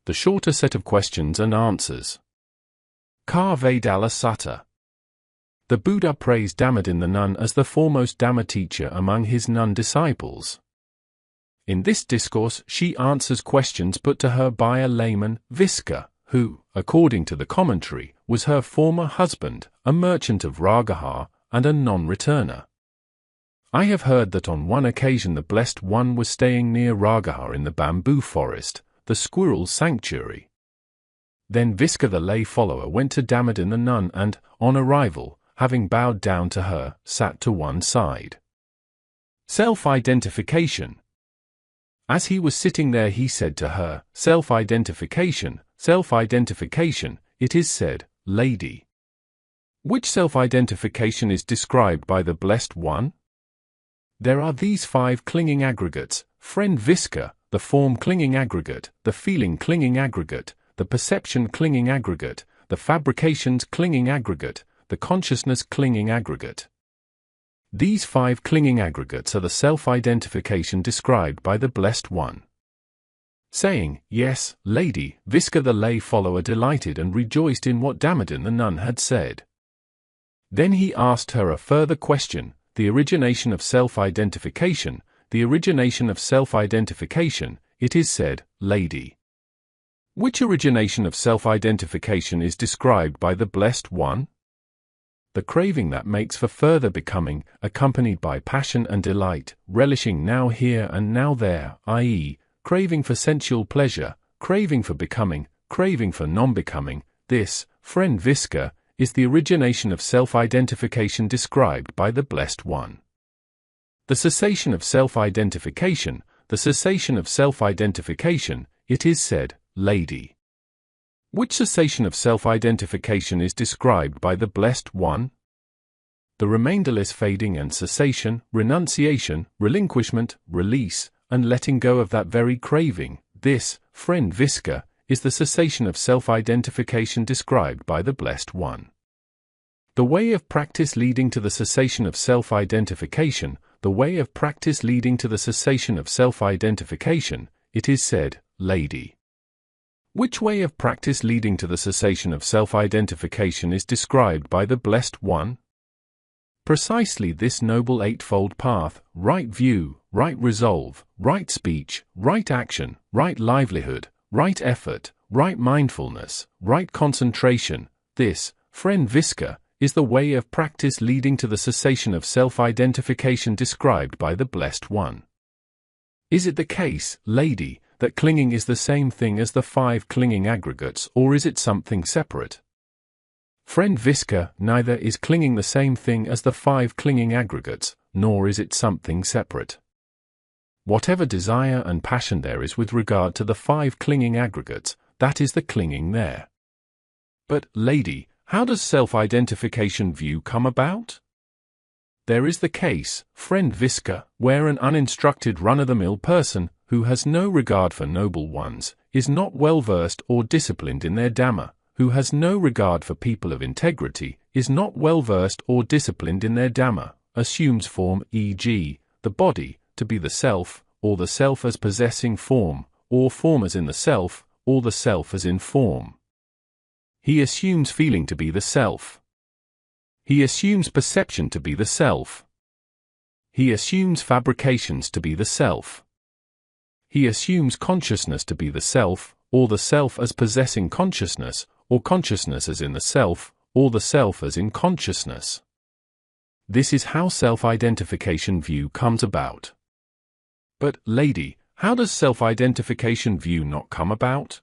the shorter set of questions and answers. Culavedalla Sutta. The Buddha praised Dhammadin the nun as the foremost Dhamma teacher among his nun disciples. In this discourse she answers questions put to her by a layman, Viska, who, according to the commentary, was her former husband, a merchant of Ragaha, and a non-returner. I have heard that on one occasion the Blessed One was staying near Ragaha in the bamboo forest, the squirrel's sanctuary. Then Viska the lay follower went to Dhammadin the nun and, on arrival, having bowed down to her, sat to one side. Self-identification. As he was sitting there he said to her, self-identification, self-identification, it is said, Lady. Which self-identification is described by the Blessed One? There are these 5 clinging aggregates, friend Viska, the form clinging aggregate, the feeling clinging aggregate, the perception clinging aggregate, the fabrications clinging aggregate, the consciousness clinging aggregate. These 5 clinging aggregates are the self-identification described by the Blessed One. Saying, yes, Lady, Viska the lay follower delighted and rejoiced in what Dhammadin the nun had said. Then he asked her a further question, the origination of self-identification, the origination of self-identification, it is said, Lady. Which origination of self-identification is described by the Blessed One? The craving that makes for further becoming, accompanied by passion and delight, relishing now here and now there, i.e., craving for sensual pleasure, craving for becoming, craving for non-becoming, this, friend Viska, is the origination of self-identification described by the Blessed One. The cessation of self-identification, the cessation of self-identification, it is said, Lady. Which cessation of self-identification is described by the Blessed One? The remainderless fading and cessation, renunciation, relinquishment, release, and letting go of that very craving, this, friend Viska, is the cessation of self-identification described by the Blessed One. The way of practice leading to the cessation of self-identification, the way of practice leading to the cessation of self-identification, it is said, Lady. Which way of practice leading to the cessation of self-identification is described by the Blessed One? Precisely this noble eightfold path, right view, right resolve, right speech, right action, right livelihood, right effort, right mindfulness, right concentration, this, friend Viska, is the way of practice leading to the cessation of self-identification described by the Blessed One. Is it the case, Lady, that clinging is the same thing as the 5 clinging aggregates, or is it something separate? Friend Viska, neither is clinging the same thing as the 5 clinging aggregates, nor is it something separate. Whatever desire and passion there is with regard to the 5 clinging aggregates, that is the clinging there. But, Lady, how does self-identification view come about? There is the case, friend Viska, where an uninstructed run-of-the-mill person, who has no regard for noble ones, is not well versed or disciplined in their Dhamma, who has no regard for people of integrity, is not well versed or disciplined in their Dhamma, assumes form, e.g., the body, to be the self, or the self as possessing form, or form as in the self, or the self as in form. He assumes feeling to be the self. He assumes perception to be the self. He assumes fabrications to be the self. He assumes consciousness to be the self, or the self as possessing consciousness, or consciousness as in the self, or the self as in consciousness. This is how self-identification view comes about. But, Lady, how does self-identification view not come about?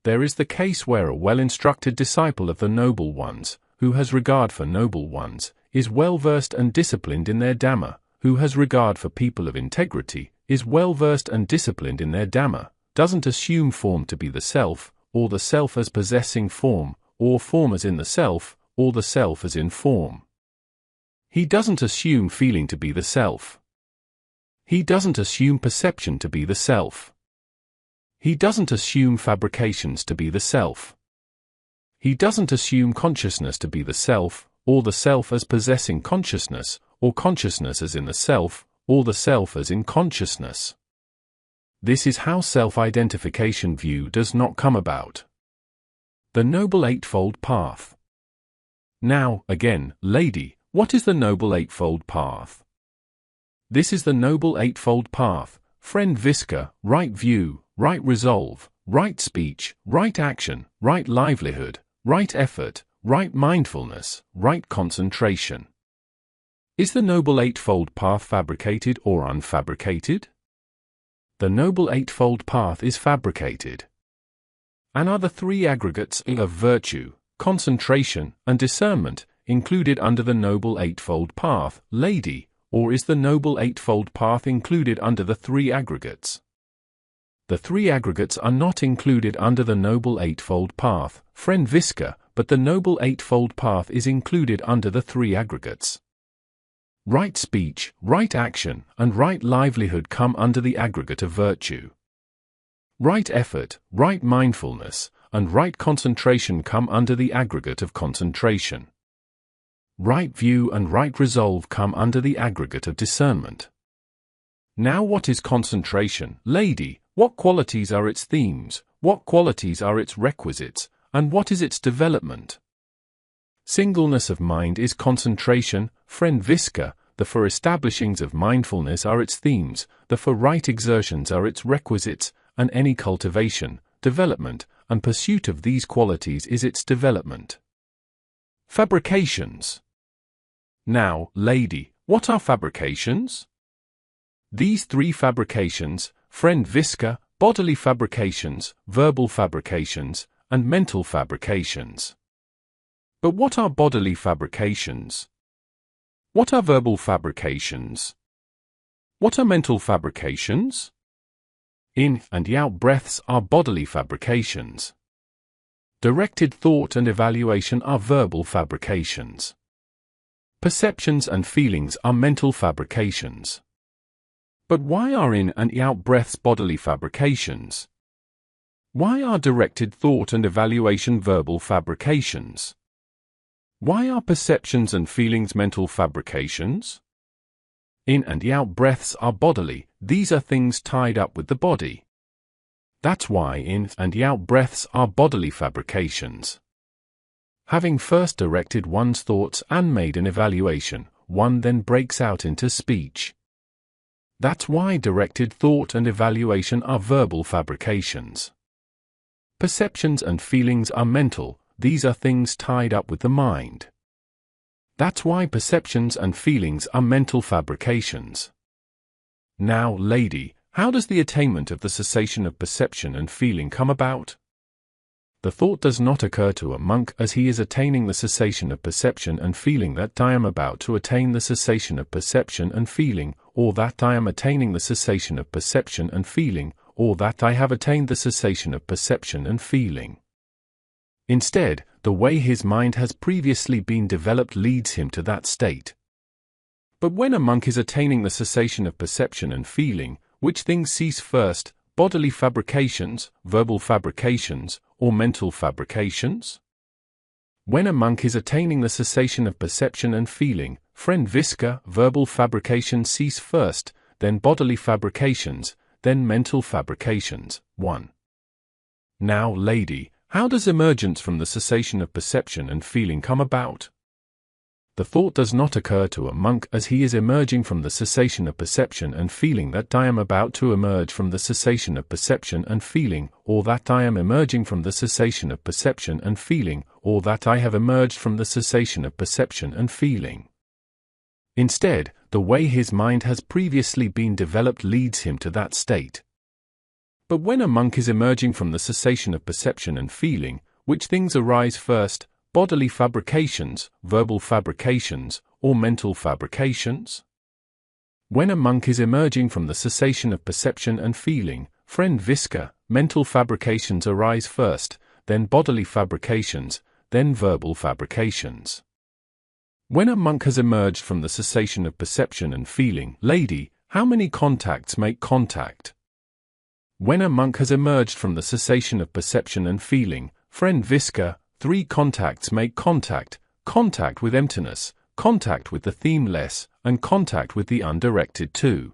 There is the case where a well-instructed disciple of the noble ones, who has regard for noble ones, is well-versed and disciplined in their Dhamma, who has regard for people of integrity, is well-versed and disciplined in their Dhamma, doesn't assume form to be the self, or the self as possessing form, or form as in the self, or the self as in form. He doesn't assume feeling to be the self. He doesn't assume perception to be the self. He doesn't assume fabrications to be the self. He doesn't assume consciousness to be the self, or the self as possessing consciousness, or consciousness as in the self, or the self as in consciousness. This is how self-identification view does not come about. The Noble Eightfold Path. Now, again, lady, what is the Noble Eightfold Path? This is the Noble Eightfold Path, friend Visca: right view, right resolve, right speech, right action, right livelihood, right effort, right mindfulness, right concentration. Is the Noble Eightfold Path fabricated or unfabricated? The Noble Eightfold Path is fabricated. And are the three aggregates of virtue, concentration, and discernment included under the Noble Eightfold Path, lady, or is the Noble Eightfold Path included under the three aggregates? The three aggregates are not included under the Noble Eightfold Path, friend Visca, but the Noble Eightfold Path is included under the three aggregates. Right speech, right action, and right livelihood come under the aggregate of virtue. Right effort, right mindfulness, and right concentration come under the aggregate of concentration. Right view and right resolve come under the aggregate of discernment. Now what is concentration, lady? What qualities are its themes, what qualities are its requisites, and what is its development? Singleness of mind is concentration, friend Visca. The four establishings of mindfulness are its themes, the four right exertions are its requisites, and any cultivation, development, and pursuit of these qualities is its development. Fabrications. Now, lady, what are fabrications? These three fabrications, friend Visca: bodily fabrications, verbal fabrications, and mental fabrications. But what are bodily fabrications? What are verbal fabrications? What are mental fabrications? In and out breaths are bodily fabrications. Directed thought and evaluation are verbal fabrications. Perceptions and feelings are mental fabrications. But why are in and out breaths bodily fabrications? Why are directed thought and evaluation verbal fabrications? Why are perceptions and feelings mental fabrications? In and out breaths are bodily, these are things tied up with the body. That's why in and out breaths are bodily fabrications. Having first directed one's thoughts and made an evaluation, one then breaks out into speech. That's why directed thought and evaluation are verbal fabrications. Perceptions and feelings are mental, these are things tied up with the mind. That's why perceptions and feelings are mental fabrications. Now, lady, how does the attainment of the cessation of perception and feeling come about? The thought does not occur to a monk as he is attaining the cessation of perception and feeling that I am about to attain the cessation of perception and feeling, or that I am attaining the cessation of perception and feeling, or that I have attained the cessation of perception and feeling. Instead, the way his mind has previously been developed leads him to that state. But when a monk is attaining the cessation of perception and feeling, which things cease first, bodily fabrications, verbal fabrications, or mental fabrications? When a monk is attaining the cessation of perception and feeling, friend Visca, verbal fabrications cease first, then bodily fabrications, then mental fabrications. 1. Now, lady, how does emergence from the cessation of perception and feeling come about? The thought does not occur to a monk as he is emerging from the cessation of perception and feeling that I am about to emerge from the cessation of perception and feeling, or that I am emerging from the cessation of perception and feeling, or that I have emerged from the cessation of perception and feeling. Instead, the way his mind has previously been developed leads him to that state. But when a monk is emerging from the cessation of perception and feeling, which things arise first, bodily fabrications, verbal fabrications, or mental fabrications? When a monk is emerging from the cessation of perception and feeling, friend Visca, mental fabrications arise first, then bodily fabrications, then verbal fabrications. When a monk has emerged from the cessation of perception and feeling, lady, how many contacts make contact? When a monk has emerged from the cessation of perception and feeling, friend Visca, 3 contacts make contact: contact with emptiness, contact with the themeless, and contact with the undirected too.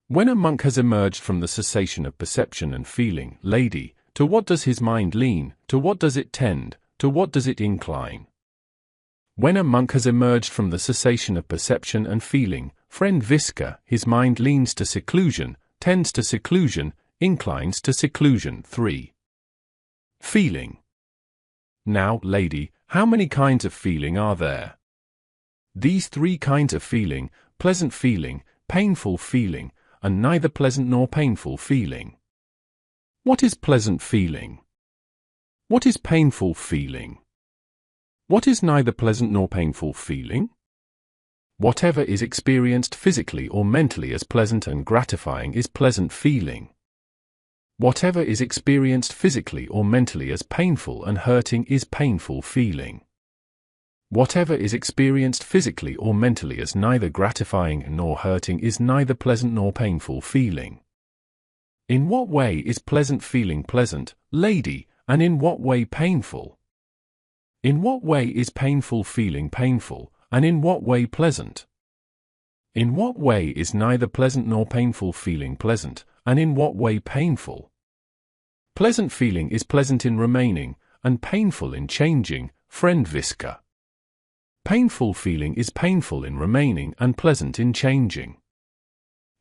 When a monk has emerged from the cessation of perception and feeling, lady, to what does his mind lean, to what does it tend, to what does it incline? When a monk has emerged from the cessation of perception and feeling, friend Visca, his mind leans to seclusion, tends to seclusion, inclines to seclusion. 3. Feeling. Now, lady, how many kinds of feeling are there? These 3 kinds of feeling: pleasant feeling, painful feeling, and neither pleasant nor painful feeling. What is pleasant feeling? What is painful feeling? What is neither pleasant nor painful feeling? Whatever is experienced physically or mentally as pleasant and gratifying is pleasant feeling. Whatever is experienced physically or mentally as painful and hurting is painful feeling. Whatever is experienced physically or mentally as neither gratifying nor hurting is neither pleasant nor painful feeling. In what way is pleasant feeling pleasant, lady, and in what way painful? In what way is painful feeling painful, and in what way pleasant? In what way is neither pleasant nor painful feeling pleasant, and in what way painful? Pleasant feeling is pleasant in remaining, and painful in changing, friend Visca. Painful feeling is painful in remaining and pleasant in changing.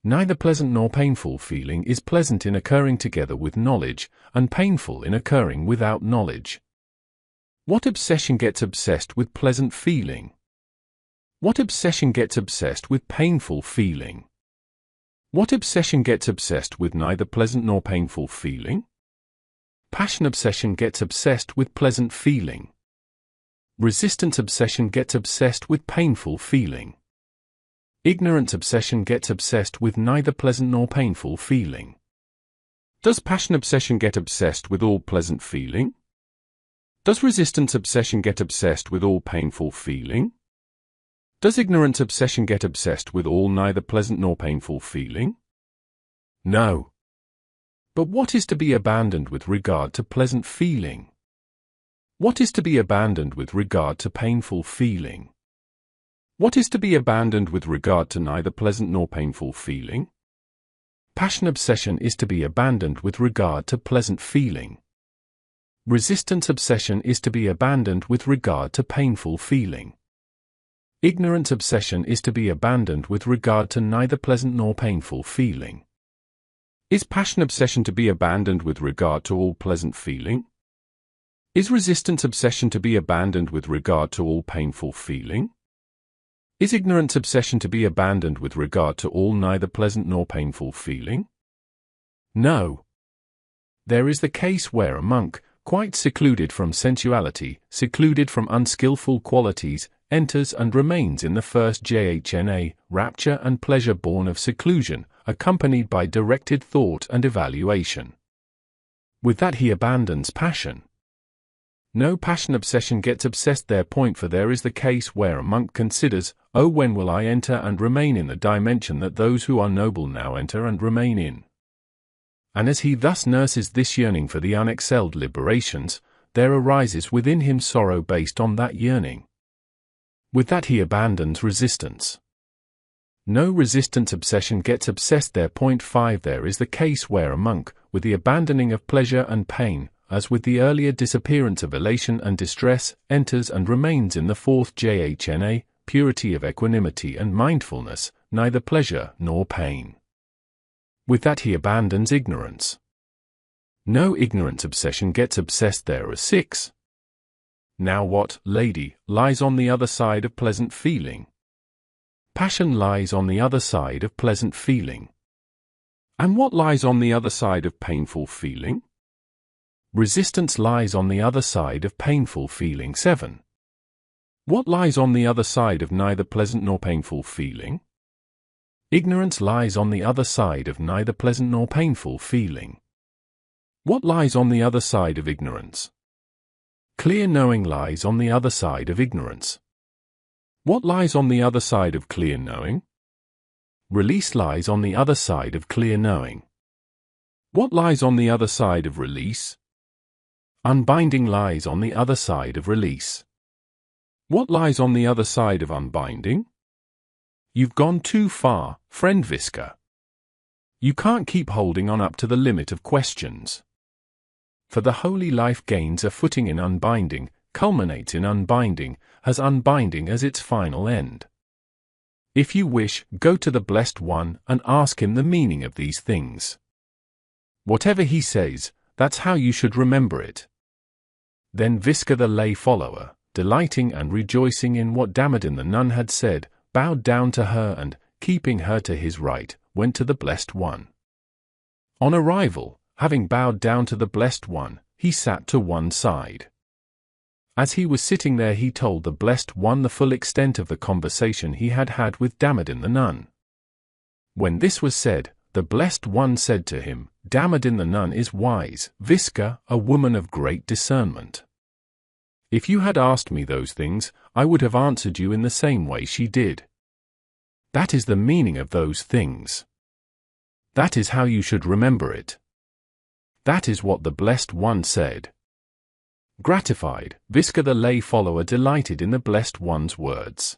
Neither pleasant nor painful feeling is pleasant in occurring together with knowledge, and painful in occurring without knowledge. What obsession gets obsessed with pleasant feeling? What obsession gets obsessed with painful feeling? What obsession gets obsessed with neither pleasant nor painful feeling? Passion obsession gets obsessed with pleasant feeling. Resistance obsession gets obsessed with painful feeling. Ignorance obsession gets obsessed with neither pleasant nor painful feeling. Does passion obsession get obsessed with all pleasant feeling? Does resistance obsession get obsessed with all painful feeling? Does ignorance obsession get obsessed with all neither pleasant nor painful feeling? No. But what is to be abandoned with regard to pleasant feeling? What is to be abandoned with regard to painful feeling? What is to be abandoned with regard to neither pleasant nor painful feeling? Passion obsession is to be abandoned with regard to pleasant feeling. Resistance obsession is to be abandoned with regard to painful feeling. Ignorance obsession is to be abandoned with regard to neither pleasant nor painful feeling. Is passion obsession to be abandoned with regard to all pleasant feeling? Is resistance obsession to be abandoned with regard to all painful feeling? Is ignorance obsession to be abandoned with regard to all neither pleasant nor painful feeling? No. There is the case where a monk, quite secluded from sensuality, secluded from unskillful qualities, enters and remains in the first jhna, rapture and pleasure born of seclusion, accompanied by directed thought and evaluation. With that he abandons passion. No passion obsession gets obsessed there. For there is the case where a monk considers, oh, when will I enter and remain in the dimension that those who are noble now enter and remain in? And as he thus nurses this yearning for the unexcelled liberations, there arises within him sorrow based on that yearning. With that he abandons resistance. No resistance obsession gets obsessed there. 5 There is the case where a monk, with the abandoning of pleasure and pain, as with the earlier disappearance of elation and distress, enters and remains in the fourth jhna, purity of equanimity and mindfulness, neither pleasure nor pain. With that he abandons ignorance. No ignorance obsession gets obsessed there. As 6. Now what, lady, lies on the other side of pleasant feeling? Passion lies on the other side of pleasant feeling. And what lies on the other side of painful feeling? Resistance lies on the other side of painful feeling. 7. What lies on the other side of neither pleasant nor painful feeling? Ignorance lies on the other side of neither pleasant nor painful feeling. What lies on the other side of ignorance? Clear knowing lies on the other side of ignorance. What lies on the other side of clear knowing? Release lies on the other side of clear knowing. What lies on the other side of release? Unbinding lies on the other side of release. What lies on the other side of unbinding? You've gone too far, friend Visca. You can't keep holding on up to the limit of questions. For the holy life gains a footing in unbinding, culminates in unbinding, has unbinding as its final end. If you wish, go to the Blessed One and ask him the meaning of these things. Whatever he says, that's how you should remember it. Then Visca the lay follower, delighting and rejoicing in what Damodin the nun had said, bowed down to her and, keeping her to his right, went to the Blessed One. On arrival, having bowed down to the Blessed One, he sat to one side. As he was sitting there he told the Blessed One the full extent of the conversation he had had with Damodin the nun. When this was said, the Blessed One said to him, Damodin the nun is wise, Visca, a woman of great discernment. If you had asked me those things, I would have answered you in the same way she did. That is the meaning of those things. That is how you should remember it. That is what the Blessed One said. Gratified, Visca the lay follower delighted in the Blessed One's words.